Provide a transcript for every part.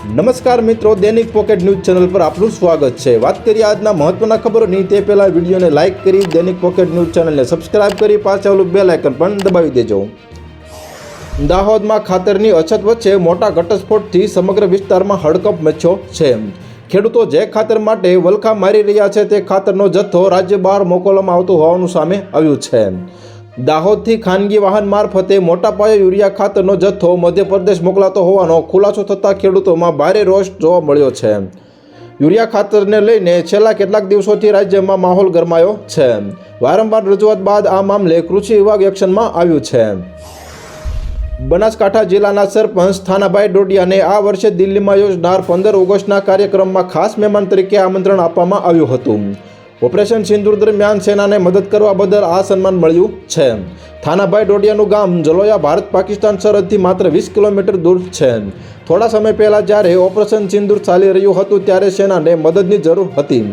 નમસ્કાર મિત્રો, દૈનિક પોકેટ ન્યૂઝ ચેનલ પર આપનું સ્વાગત છે। વાત કરીએ આજના મહત્વના ખબરોની તે પહેલા વિડીયોને લાઇક કરી દૈનિક પોકેટ ન્યૂઝ ચેનલને સબસ્ક્રાઇબ કરી પાછળ આવેલું બેલ આઇકન પણ દબાવી દેજો। દાહોદમાં ખાતરની અછત વચ્ચે મોટા ઘટસ્ફોટથી સમગ્ર વિસ્તારમાં હડકંપ મચ્યો છે। ખેડૂતો જે ખાતર માટે વલખા મારી રહ્યા છે તે ખાતરનો જથ્થો રાજ્ય બહાર મોકલવામાં આવતો હોવાનું સામે આવ્યું છે। દાહોદથી ખાનગી વાહન મારફતે મોટા પાયે યુરિયા ખાતરનો જથ્થો મધ્યપ્રદેશ મોકલાતો હોવાનો ખુલાસો થતાં ખેડૂતોમાં ભારે રોષ જોવા મળ્યો છે। યુરિયા ખાતરને લઈને છેલ્લા કેટલાક દિવસોથી રાજ્યમાં માહોલ ગરમાયો છે। વારંવાર રજૂઆત બાદ આ મામલે કૃષિ વિભાગ એક્શનમાં આવ્યું છે। બનાસકાંઠા જિલ્લાના સરપંચ થાનાભાઈ ડોડિયાને આ વર્ષે દિલ્હીમાં યોજનાર 15 ઓગસ્ટના કાર્યક્રમમાં ખાસ મહેમાન તરીકે આમંત્રણ આપવામાં આવ્યું હતું। ઓપરેશન સિંદૂર દરમિયાન સેનાને મદદ કરવા બદલ આ સન્માન મળ્યું છે। થાનાભાઈ ડોડિયાનું ગામ જલોયા ભારત પાકિસ્તાન સરહદથી માત્ર 20 કિલોમીટર દૂર છે। થોડા સમય પહેલાં જ્યારે ઓપરેશન સિંદૂર ચાલી રહ્યું હતું ત્યારે સેનાને મદદની જરૂર હતી।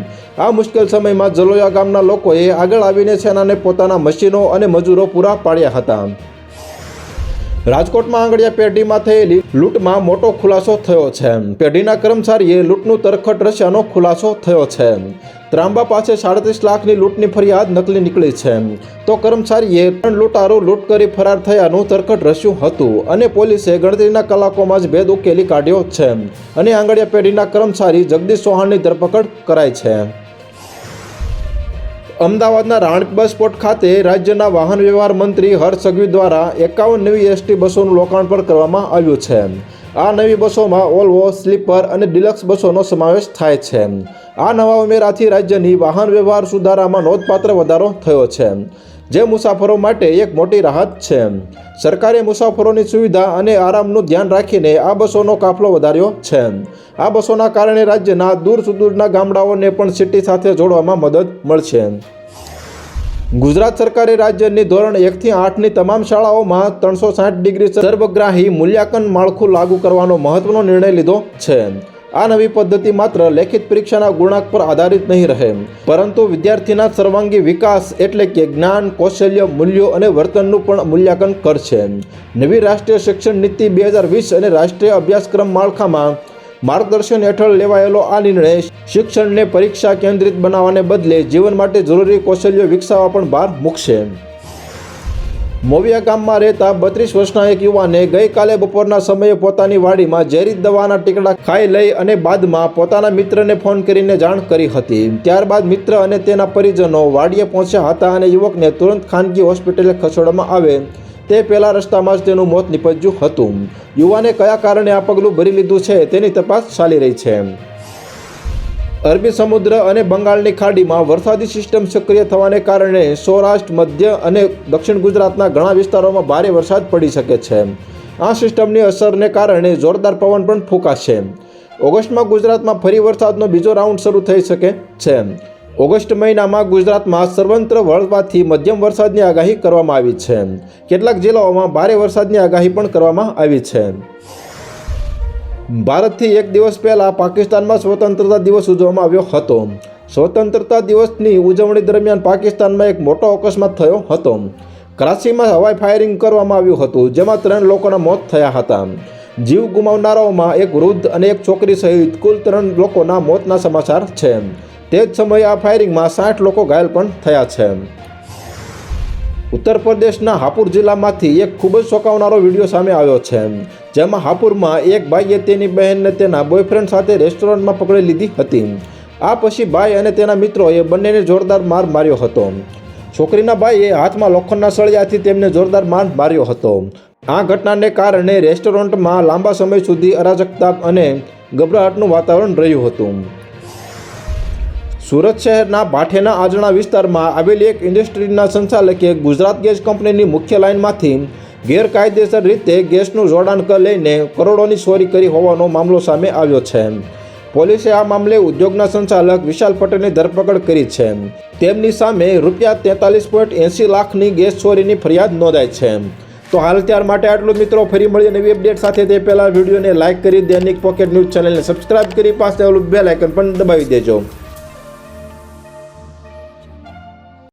આ મુશ્કેલ સમયમાં જલોયા ગામના લોકોએ આગળ આવીને સેનાને પોતાના મશીનો અને મજૂરો પૂરા પાડ્યા હતા। રાજકોટમાં આંગડિયા પેઢીમાં થયેલી લૂંટમાં મોટો ખુલાસો થયો છે। પેઢીના કર્મચારીએ લૂંટનું તરખટ રચ્યાનો ખુલાસો થયો છે। ત્રાંબા પાસે 37 લાખની લૂંટની ફરિયાદ નકલી નીકળી છે, તો કર્મચારીએ 3 લૂંટારો લૂંટ કરી ફરાર થયાનું તરખટ રચ્યું હતું અને પોલીસે ગણતરીના કલાકોમાં જ ભેદ ઉકેલી કાઢ્યો છે અને આંગડિયા પેઢીના કર્મચારી જગદીશ ચૌહાણની ધરપકડ કરાઈ છે। અમદાવાદના રાણીપ બસ સ્પોટ ખાતે રાજ્યના વાહન વ્યવહાર મંત્રી હર્ષ સંઘવી દ્વારા 51 નવી એસટી બસોનું લોકાર્પણ કરવામાં આવ્યું છે। આ નવી બસોમાં ઓલ્વો, સ્લીપર અને ડિલક્સ બસોનો સમાવેશ થાય છે। આ નવા ઉમેરાથી રાજ્યની વાહન વ્યવહાર સુધારામાં નોંધપાત્ર વધારો થયો છે, જે મુસાફરો માટે એક મોટી રાહત છે। સરકારે મુસાફરોની સુવિધા અને આરામનું ધ્યાન રાખીને આ બસોનો કાફલો વધાર્યો છે। આ બસોના કારણે રાજ્યના દૂર સુદૂરના ગામડાઓને પણ સિટી સાથે જોડવામાં મદદ મળશે। ગુજરાત સરકારે રાજ્યની ધોરણ 1 થી 8ની તમામ શાળાઓમાં 360 ડિગ્રી સર્વગ્રાહી મૂલ્યાંકન માળખું લાગુ કરવાનો મહત્વનો નિર્ણય લીધો છે। આ નવી પદ્ધતિ માત્ર લેખિત પરીક્ષાના ગુણાંક પર આધારિત નહીં રહે, પરંતુ વિદ્યાર્થીના સર્વાંગી વિકાસ એટલે કે જ્ઞાન, કૌશલ્ય, મૂલ્યો અને વર્તનનું પણ મૂલ્યાંકન કરશે। નવી રાષ્ટ્રીય શિક્ષણ નીતિ 2020 અને રાષ્ટ્રીય અભ્યાસક્રમ માળખામાં માર્ગદર્શન હેઠળ લેવાયેલો આ નિર્ણય શિક્ષણને પરીક્ષા કેન્દ્રિત બનાવવાને બદલે જીવન માટે જરૂરી કૌશલ્યો વિકસાવવા પણ ભાર મૂકશે। મોવિયા ગામમાં રહેતા 32 વર્ષના એક યુવાને ગઈકાલે બપોરના સમયે પોતાની વાડીમાં ઝેરી દવાના ટીકડા ખાઈ લઈ અને બાદમાં પોતાના મિત્રને ફોન કરીને જાણ કરી હતી। ત્યારબાદ મિત્ર અને તેના પરિજનો વાડીએ પહોંચ્યા હતા અને યુવકને તુરંત ખાનગી હોસ્પિટલે ખસેડવામાં આવે તે પહેલાં રસ્તામાં જ તેનું મોત નીપજ્યું હતું। યુવાને કયા કારણે આ પગલું ભરી લીધું છે તેની તપાસ ચાલી રહી છે। અરબી સમુદ્ર અને બંગાળની ખાડીમાં વરસાદી સિસ્ટમ સક્રિય થવાને કારણે સૌરાષ્ટ્ર, મધ્ય અને દક્ષિણ ગુજરાતના ઘણા વિસ્તારોમાં ભારે વરસાદ પડી શકે છે। આ સિસ્ટમની અસરને કારણે જોરદાર પવન પણ ફૂંકાશે। ઓગસ્ટમાં ગુજરાતમાં ફરી વરસાદનો બીજો રાઉન્ડ શરૂ થઈ શકે છે। ઓગસ્ટ મહિનામાં ગુજરાતમાં સર્વત્ર હળવાથી મધ્યમ વરસાદની આગાહી કરવામાં આવી છે। કેટલાક જિલ્લાઓમાં ભારે વરસાદની આગાહી પણ કરવામાં આવી છે। ભારતથી એક દિવસ પહેલાં પાકિસ્તાનમાં સ્વતંત્રતા દિવસ ઉજવવામાં આવ્યો હતો। સ્વતંત્રતા દિવસની ઉજવણી દરમિયાન પાકિસ્તાનમાં એક મોટો અકસ્માત થયો હતો। કરાચીમાં હવાઈ ફાયરિંગ કરવામાં આવ્યું હતું, જેમાં 3 લોકોના મોત થયા હતા। જીવ ગુમાવનારાઓમાં એક વૃદ્ધ અને એક છોકરી સહિત કુલ 3 લોકોના મોતના સમાચાર છે। તે જ સમયે આ ફાયરિંગમાં 60 લોકો ઘાયલ પણ થયા છે। ઉત્તર પ્રદેશના હાપુર જિલ્લામાંથી એક ખૂબ જ ચોંકાવનારો વિડીયો સામે આવ્યો છે, જેમાં હાપુરમાં એક ભાઈએ તેની બહેનને તેના બોયફ્રેન્ડ સાથે રેસ્ટોરન્ટમાં પકડી લીધી હતી। આ પછી ભાઈ અને તેના મિત્રોએ બંનેને જોરદાર માર માર્યો હતો। છોકરીના ભાઈએ હાથમાં લોખંડના સળિયાથી તેમને જોરદાર માર માર્યો હતો। આ ઘટનાને કારણે રેસ્ટોરન્ટમાં લાંબા સમય સુધી અરાજકતા અને ગભરાટનું વાતાવરણ રહ્યું હતું। સુરત શહેરના ભાઠેના આજણા વિસ્તારમાં આવેલી એક ઇન્ડસ્ટ્રીના સંચાલકે ગુજરાત ગેસ કંપનીની મુખ્ય લાઇનમાંથી ગેરકાયદેસર રીતે ગેસનું જોડાણ લઈને કરોડોની ચોરી કરી હોવાનો મામલો સામે આવ્યો છે। પોલીસે આ મામલે ઉદ્યોગના સંચાલક વિશાલ પટેલની ધરપકડ કરી છે। તેમની સામે ₹43.80 લાખની ગેસ ચોરીની ફરિયાદ નોંધાઈ છે। તો હાલ ત્યાર માટે આટલું મિત્રો, ફરી મળીએ નવી અપડેટ સાથે। તે પહેલાં વિડીયોને લાઇક કરી દૈનિક પોકેટ ન્યૂઝ ચેનલને સબસ્ક્રાઇબ કરી પાસે આવેલું બેલ આઇકન પણ દબાવી દેજો।